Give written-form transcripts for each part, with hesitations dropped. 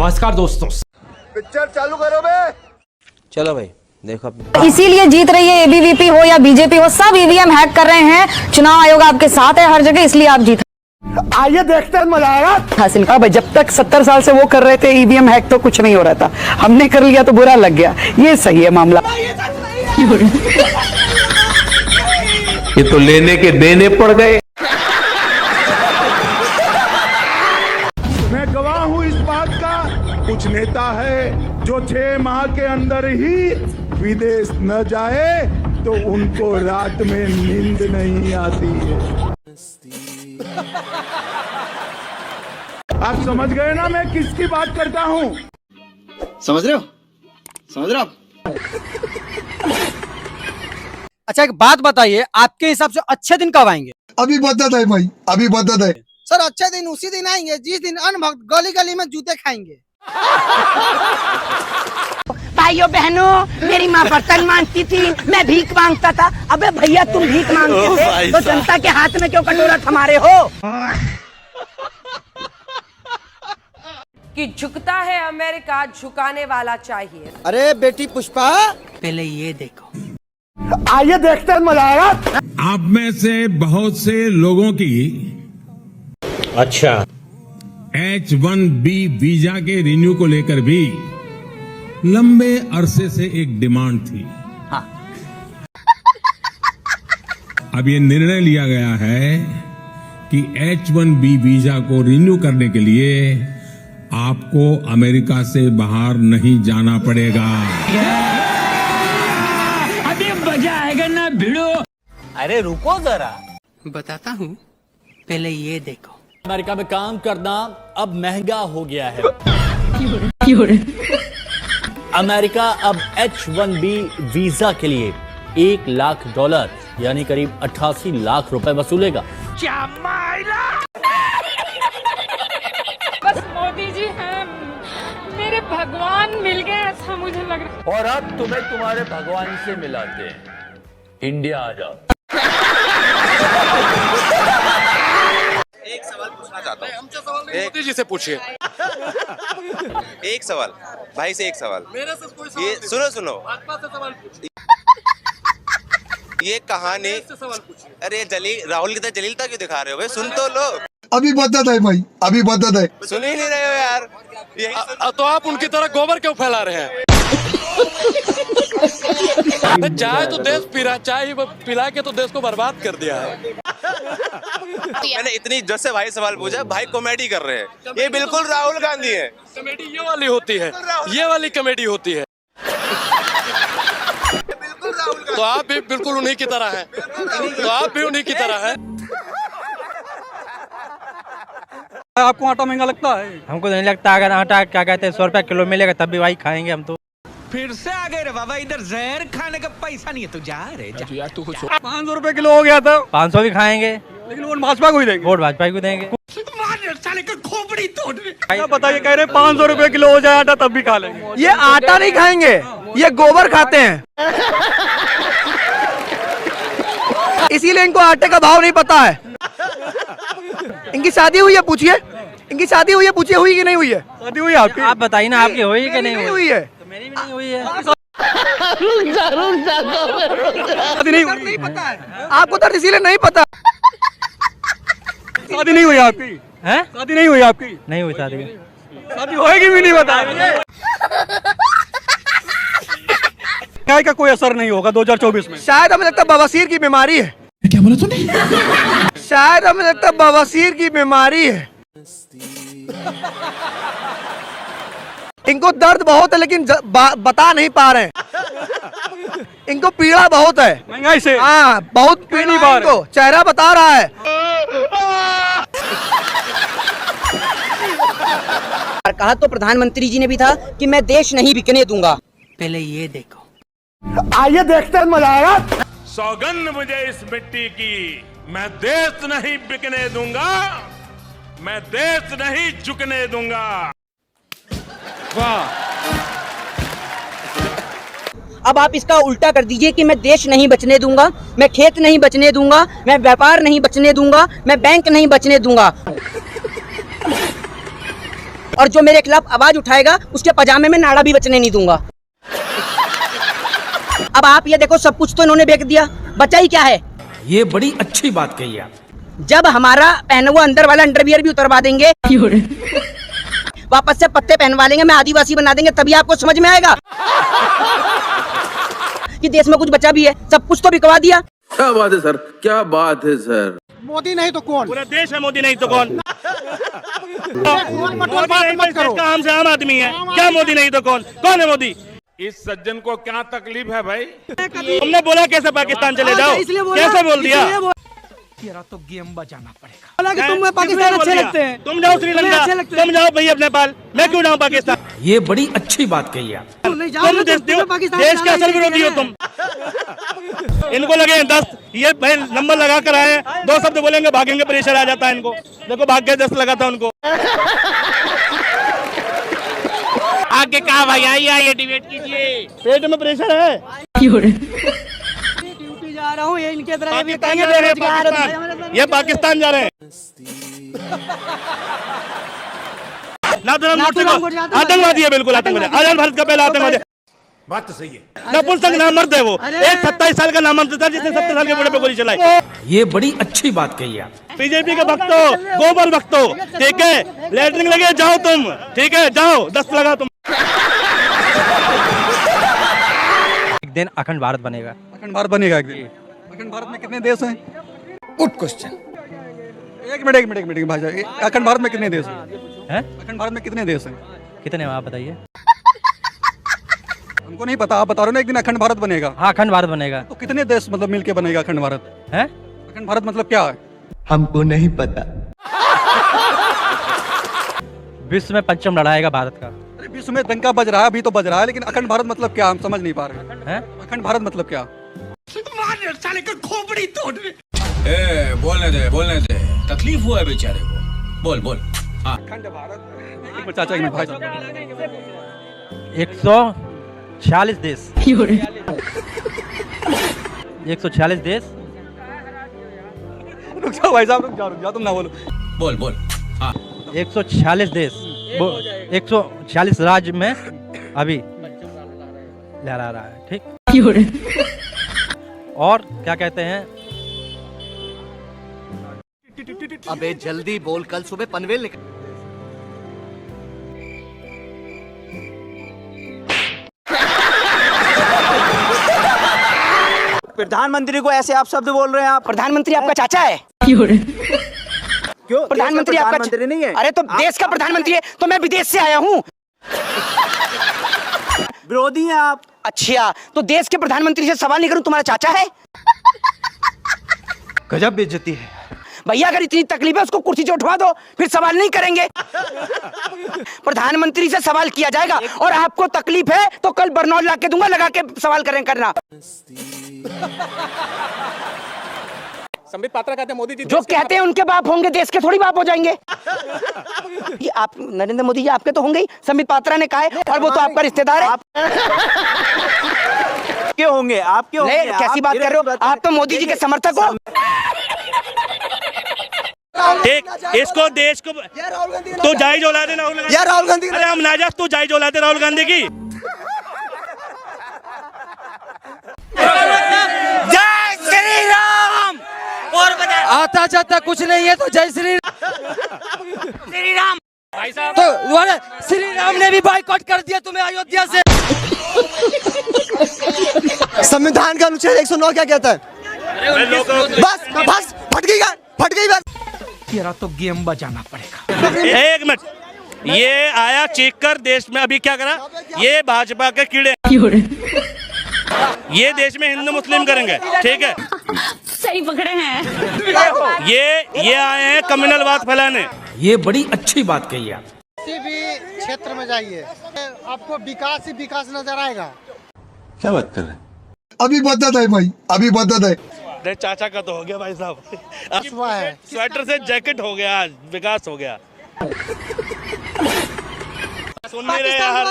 नमस्कार दोस्तों, पिक्चर चालू करो बे। चलो भाई देखो। इसीलिए जीत रही है एबीवीपी हो या बीजेपी हो, सब ईवीएम हैक कर रहे हैं। चुनाव आयोग आपके साथ है हर जगह, इसलिए आप जीत। आइए देखते हैं, मजा आएगा हासिल। भाई जब तक 70 साल से वो कर रहे थे ईवीएम हैक तो कुछ नहीं हो रहा था, हमने कर लिया तो बुरा लग गया। ये सही है मामला। ये तो लेने के देने पड़ गए। मैं गवाह हूँ इस बात का, कुछ नेता है जो 6 माह के अंदर ही विदेश न जाए तो उनको रात में नींद नहीं आती है। आप समझ गए ना मैं किसकी बात करता हूँ? समझ रहे हो? समझ रहे हो आप? अच्छा एक बात बताइए, आपके हिसाब से अच्छे दिन कब आएंगे? अभी बदत है भाई, अभी बदत है। सर अच्छे दिन उसी दिन आएंगे जिस दिन अनभक्त गली गली में जूते खाएंगे। भाइयों बहनों, मेरी माँ बर्तन मांगती थी, मैं भीख मांगता था। अबे भैया तुम भीख मांगते थे तो जनता के हाथ में क्यों कटोरा थमारे हो? कि झुकता है अमेरिका, झुकाने वाला चाहिए। अरे बेटी पुष्पा, पहले ये देखो। आइए देखते हैं, मजा आएगा। आप में से बहुत से लोगों की अच्छा H1B वीजा के रिन्यू को लेकर भी लंबे अरसे से एक डिमांड थी। हाँ। अब ये निर्णय लिया गया है कि H1B वीजा को रिन्यू करने के लिए आपको अमेरिका से बाहर नहीं जाना पड़ेगा। अभी मजा आएगा ना भिड़ो। अरे रुको जरा, बताता हूँ, पहले ये देखो। अमेरिका में काम करना अब महंगा हो गया है। अमेरिका अब H1B वीजा के लिए $1 लाख यानी करीब 88 लाख रुपए वसूलेगा। बस मोदी जी हैं मेरे भगवान, मिल गए ऐसा मुझे लग रहा है। और अब तुम्हें तुम्हारे भगवान से मिलाते हैं। इंडिया आ जाओ। एक सवाल पूछना चाहता हूँ। मोदी जी से पूछिए। एक सवाल भाई से, एक सवाल मेरे से कोई ये सुनो भाजपा से सवाल पूछिए। ये कहानी सवाल पूछिए। अरे राहुल की तरह जलीलता क्यों दिखा रहे हो भाई? सुन तो लो। अभी बदत है भाई, अभी बदत है। सुन ही नहीं रहे हो यार। तो आप उनकी तरह गोबर क्यों फैला रहे हैं? चाय तो देश पीरा, चाय ही पिला के तो देश को बर्बाद कर दिया है। मैंने इतनी इज्जत से भाई सवाल पूछा, भाई कॉमेडी कर रहे हैं। ये बिल्कुल राहुल गांधी है। कॉमेडी ये वाली होती है, ये वाली कॉमेडी होती है। तो आप भी बिल्कुल उन्हीं की तरह हैं। तो आप भी उन्हीं की तरह हैं। आपको आटा महंगा लगता है? हमको नहीं लगता। अगर आटा क्या कहते हैं 100 रुपया किलो मिलेगा तब भी वही खाएंगे हम तो। फिर से आ गए रे बाबा, इधर जहर खाने का पैसा नहीं है तो जा रे जा। यार तू 500 रुपए किलो हो गया था। 500 भी खाएंगे, लेकिन वोट भाजपा को ही देंगे। वोट भाजपा को देंगे। साले का खोपड़ी तोड़ रहे। क्या बताइए, कह रहे 500 रुपए किलो हो जाए आटा तब भी खा लेंगे। ये आटा नहीं खाएंगे, ये गोबर खाते हैं। इसीलिए इनको आटे का भाव नहीं पता है। इनकी शादी हुई है, पूछिए। इनकी शादी हुई है, पूछिए हुई कि नहीं हुई है? शादी हुई है आपकी? आप बताइए ना, आपकी हुई कि नहीं हुई है? तो मेरी भी नहीं हुई है। शादी नहीं पता है आपको तो, इसीलिए नहीं पता। शादी नहीं हुई आपकी? हैं? शादी नहीं हुई आपकी? नहीं हुई शादी। शादी होएगी भी नहीं बता। क्या का कोई असर नहीं होगा 2024 में? शायद हमें लगता है बवासीर की बीमारी है। क्या बोला तूने? शायद हमें लगता है बवासीर की बीमारी है। इनको दर्द बहुत है लेकिन बता नहीं पा रहे हैं। इनको पीड़ा बहुत है महंगाई से। हाँ, बहुत पीड़ा है इनको, चेहरा बता रहा है। कहा तो प्रधानमंत्री जी ने भी था कि मैं देश नहीं बिकने दूंगा। पहले ये देखो। आइए देखते हैं, मजा आएगा। सौगंध मुझे इस मिट्टी की, मैं देश नहीं बिकने दूंगा, मैं देश नहीं झुकने दूंगा। वाह। अब आप इसका उल्टा कर दीजिए कि मैं देश नहीं बचने दूंगा, मैं खेत नहीं बचने दूंगा, मैं व्यापार नहीं बचने दूंगा, मैं बैंक नहीं बचने दूंगा। और जो मेरे खिलाफ आवाज उठाएगा उसके पजामे में नाड़ा भी बचने नहीं दूंगा। अब आप ये देखो, सब कुछ तो इन्होंने बेच दिया, बचा ही क्या है? ये बड़ी अच्छी बात कही आप। जब हमारा पहना हुआ अंदर वाला अंडरवियर भी उतरवा देंगे, वापस से पत्ते पहनवा लेंगे, मैं आदिवासी बना देंगे, तभी आपको समझ में आएगा कि देश में कुछ बचा भी है। सब कुछ तो बिकवा दिया। क्या बात है सर, क्या बात है सर। मोदी नहीं तो कौन? पूरा देश है, मोदी नहीं तो कौन? मत करो। काम से आम आदमी है, क्या मोदी नहीं तो कौन? कौन है मोदी? इस सज्जन को क्या तकलीफ है भाई? तुमने बोला कैसे पाकिस्तान चले जाओ? कैसे बोल दिया? तो गेम बचाना पड़ेगा। हालांकि तुम्हें पाकिस्तान अच्छे लगते हैं। तुम जाओ श्रीलंका, तुम जाओ भैया नेपाल, मैं क्यों जाऊँ पाकिस्तान? ये बड़ी अच्छी बात कही आप। तुम देश के असल विरोधी हो तुम। इनको लगे 10, ये भाई नंबर लगा कर आए, 2 शब्द बोलेंगे भागेंगे, प्रेशर आ जाता है इनको। देखो भाग गए, 10 लगा था उनको। आगे कहा भाई, आइए डिबेट कीजिए। पेट में प्रेशर है। ड्यूटी जा रहा हूँ, ये इनके तरह पाकिस्तान जा रहे हैं, पाकिस्तान। ये पाकिस्तान जा रहे हैं। आतंकवादी है, बिल्कुल आतंकवादी। आजाद भारत का पहला आतंकवादी। बात तो सही है। नपुंसक नामर्द है वो। एक 27 साल का नामर्द था जिसने 70 साल के बूढ़े पे गोली चलाई। ये बड़ी अच्छी बात कही आप। बीजेपी के भक्तों, गोबर भक्तों, ठीक है, लेटरिंग लगे जाओ तुम, ठीक है, जाओ 10 लगा तुम। एक दिन अखंड भारत बनेगा। अखंड भारत बनेगा एक दिन। अखंड भारत में कितने देश हैं? Good question. एक मिनट भाई साहब, अखंड भारत में कितने देश हैं? अखंड भारत में कितने देश हैं? कितने आप बताइए? हमको नहीं पता, आप बता रहे हो ना एक दिन अखंड भारत बनेगा। हाँ, अखंड भारत बनेगा। तो कितने देश मतलब मिलके बनेगा अखंड भारत? है अखंड भारत मतलब क्या है? हमको नहीं पता। विश्व में पंचम लड़ाएगा भारत का। अरे विश्व में डंका बज रहा है, अभी तो बज रहा है, लेकिन अखंड भारत मतलब क्या, हम समझ नहीं पा रहे हैं। अखंड भारत मतलब क्या? बोलने दे, तकलीफ हुआ है बेचारे को। बोल। हाँ। अखंड भारत, चाचा एक मिनट भाई साहब, 146 देश। 146 देश। रुक जाओ भाई साहब, रुक जाओ, तुम ना बोलो। बोल। हाँ। 146 देश, 146 राज्य में अभी लहरा रहा है, ठीक। और क्या कहते हैं? अबे जल्दी बोल, कल सुबह पनवेल निकल। प्रधानमंत्री को ऐसे आप शब्द बोल रहे हैं आप? प्रधानमंत्री आपका चाचा है? क्यों? प्रधानमंत्री आपका प्रधानमंत्री नहीं है? अरे तो देश का प्रधानमंत्री है, तो मैं विदेश से आया हूँ। विरोधी हैं आप। अच्छा, तो देश के प्रधानमंत्री से सवाल नहीं करूं, तुम्हारा चाचा है? गजब बेइज्जती है भैया। अगर इतनी तकलीफ है उसको कुर्सी से उठवा दो, फिर सवाल नहीं करेंगे। प्रधानमंत्री से सवाल किया जाएगा, और आपको तकलीफ है तो कल बरनौल ला के दूंगा, लगा के सवाल करना। संबित पात्रा कहते हैं मोदी जी जो कहते हैं उनके बाप होंगे, देश के थोड़ी बाप हो जाएंगे। ये आप नरेंद्र मोदी जी आपके तो होंगे ही, संबित पात्रा ने कहा है, और वो तो आपका रिश्तेदार है। क्यों होंगे? आप क्यों होंगे? कैसी बात कर रहे हो? आप तो मोदी जी के समर्थक हो। एक इसको देश को तो जायज औलादे राहुल गांधी। यार राहुल गांधी, अरे हम नाजायज तो जायज औलादे राहुल गांधी की। जय श्री राम। और आता जाता कुछ नहीं है तो जय श्री राम। भाई साहब, तो श्री राम ने भी बाइकआउट कर दिया तुम्हें अयोध्या से। संविधान का अनुच्छेद 109 क्या कहता है? बस फट गई बात। तेरा तो गेम बचाना पड़ेगा। एक मिनट, ये आया चेक कर देश में अभी क्या करा? ये भाजपा के कीड़े, ये देश में हिंदू मुस्लिम करेंगे, ठीक है? सही पकड़े हैं। ये आए हैं कम्युनलवाद फैलाने। ये बड़ी अच्छी बात कही आप। किसी भी क्षेत्र में जाइए, आपको विकास ही विकास नजर आएगा। क्या बात कर रहे हैं? अभी बदत है भाई, अभी बदत है। देख चाचा का तो हो गया भाई साहब, स्वेटर से जैकेट हो गया, आज विकास हो गया। सुन नहीं रहे यार।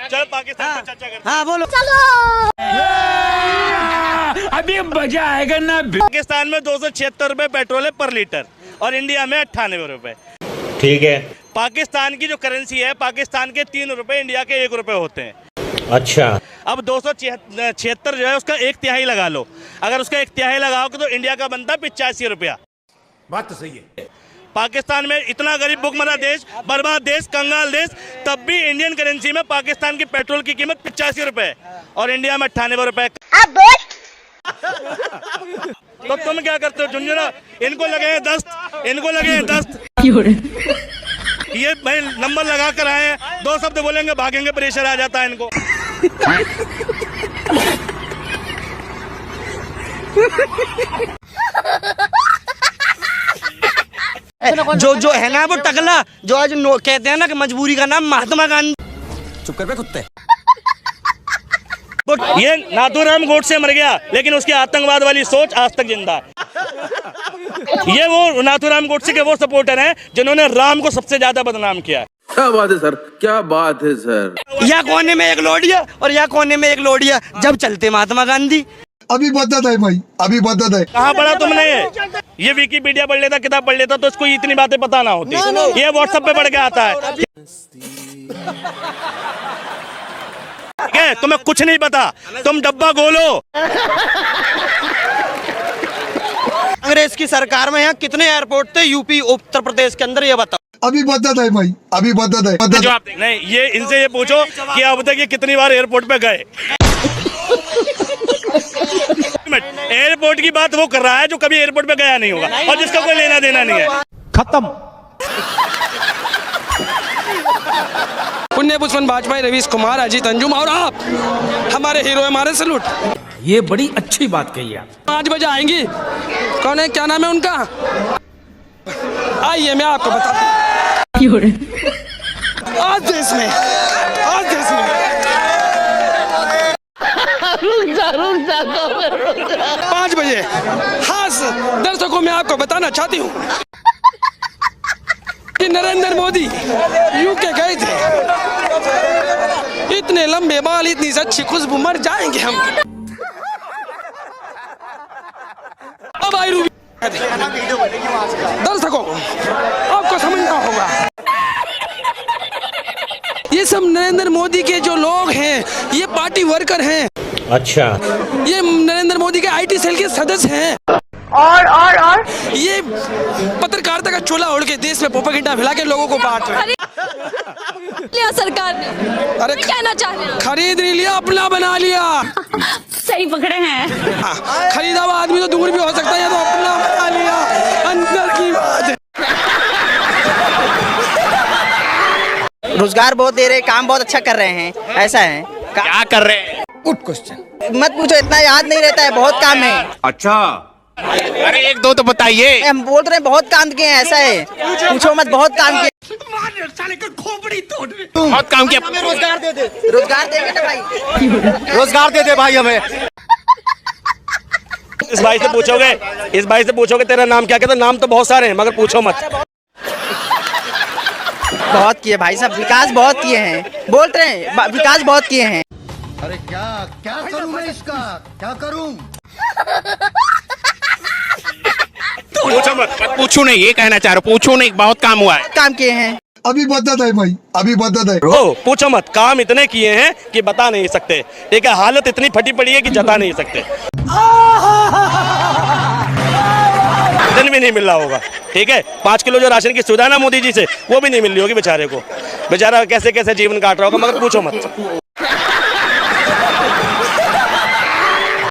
चल पाकिस्तान पर चर्चा करते हैं। हाँ बोलो। अभी मजा आएगा ना। पाकिस्तान में 276 रुपए पेट्रोल है पर लीटर, और इंडिया में 98 रुपए। ठीक है। पाकिस्तान की जो करेंसी है, पाकिस्तान के 3 रुपए, इंडिया के 1 रुपए होते हैं। अच्छा, अब 276 जो है उसका 1/3 लगा लो। अगर उसका 1/3 लगाओगे तो इंडिया का बनता है 85 रुपया। बात तो सही है। पाकिस्तान में इतना गरीब भुखमरा देश, बर्बाद देश, कंगाल देश, तब भी इंडियन करेंसी में पाकिस्तान की पेट्रोल की कीमत 85 रुपए और इंडिया में 98 रुपए। तो तुम क्या करते हो झुंझुना? इनको लगे हैं दस्त, इनको लगे हैं दस्त। ये भाई नंबर लगा कर आए हैं, 2 शब्द बोलेंगे भागेंगे, प्रेशर आ जाता है इनको। जो है ना वो टकला, जो आज कहते हैं ना कि मजबूरी का नाम महात्मा गांधी। चुप कर बे कुत्ते। ये नाथूराम गोडसे मर गया, लेकिन उसकी आतंकवाद वाली सोच आज तक जिंदा है। ये वो नाथूराम गोडसे के वो सपोर्टर हैं जिन्होंने राम को सबसे ज्यादा बदनाम किया है। क्या बात है सर, क्या बात है सर। या कोने में एक लोडिया और या कोने में एक लोडिया, जब चलते महात्मा गांधी। अभी बदत है भाई, अभी बदत है। कहाँ पढ़ा तुमने ये विकिपीडिया पढ़ लेता, किताब पढ़ लेता तो इसको इतनी बातें पता ना होती। ये व्हाट्सएप पे पढ़ के आता है। ठीक है, तुम्हें कुछ नहीं पता, तुम डब्बा गोलो। कांग्रेस की सरकार में यहाँ कितने एयरपोर्ट थे यूपी उत्तर प्रदेश के अंदर, ये बताओ। अभी बदत है भाई, अभी बदत है। जवाब नहीं, ये इनसे ये पूछो कि अब तक ये कितनी बार एयरपोर्ट पे गए। एयरपोर्ट की बात वो कर रहा है जो कभी एयरपोर्ट पे गया नहीं होगा और जिसका कोई लेना देना नहीं है। खत्म। पुण्य पुष्पन वाजपेयी, रवीश कुमार, अजीत अंजुम और आप हमारे हीरो, हमारे सैल्यूट। ये बड़ी अच्छी बात कही आप। 5 बजे आएंगी। कौन है, क्या नाम है उनका? आइए मैं आपको बताता हूँ। आज देश में 5 बजे खास दर्शकों में आपको बताना चाहती हूँ कि नरेंद्र मोदी यूके गए थे। इतने लंबे बाल, इतनी अच्छी खुशबू, मर जाएंगे हम। अब आई रूबी दर्शकों आपको समझना होगा, ये सब नरेंद्र मोदी के जो लोग हैं ये पार्टी वर्कर हैं। अच्छा, ये नरेंद्र मोदी के आईटी सेल के सदस्य हैं और ये पत्रकारिता का चोला ओढ़ के देश में प्रोपेगेंडा फैला के लोगों को बांट रहे हैं। लिया सरकार ने, अरे कहना चाह रहे हैं, खरीद नहीं लिया, अपना बना लिया। सही पकड़े हैं। खरीदा हुआ आदमी तो दूर भी हो सकता है, या तो अपना बना लिया, अंदर की बात है। रोजगार बहुत दे रहे, काम बहुत अच्छा कर रहे हैं, ऐसा है। क्या कर रहे हैं? Good question. मत पूछो, इतना याद नहीं रहता है, बहुत काम है। अच्छा, अरे 1-2 तो बताइए। हम बोल रहे हैं बहुत काम किए हैं, ऐसा है। पूछो मत, बहुत काम किए। बहुत काम किया। हमें रोजगार दे दे, रोजगार देंगे ना भाई, रोजगार दे दे भाई हमें। इस भाई से पूछोगे तेरा नाम क्या कहता? नाम तो बहुत सारे हैं मगर पूछो मत। बहुत किए भाई साहब, विकास बहुत किए हैं, बोल रहे हैं विकास बहुत किए हैं। अरे क्या करूं मैं इसका, क्या करूं? पूछो मत, पूछू नहीं, ये कहना चाह रहा हूँ, पूछू नहीं, बहुत काम हुआ है। काम किए हैं। अभी बदत है भाई, अभी बदत है। पूछो मत, काम इतने किए हैं कि बता नहीं सकते। ठीक है, हालत इतनी फटी पड़ी है कि जता नहीं सकते। दिन भी नहीं मिल रहा होगा। ठीक है, 5 किलो जो राशन की सुविधा ना मोदी जी से, वो भी नहीं मिल रही होगी बेचारे को। बेचारा कैसे कैसे जीवन काट रहा होगा, मगर पूछो मत।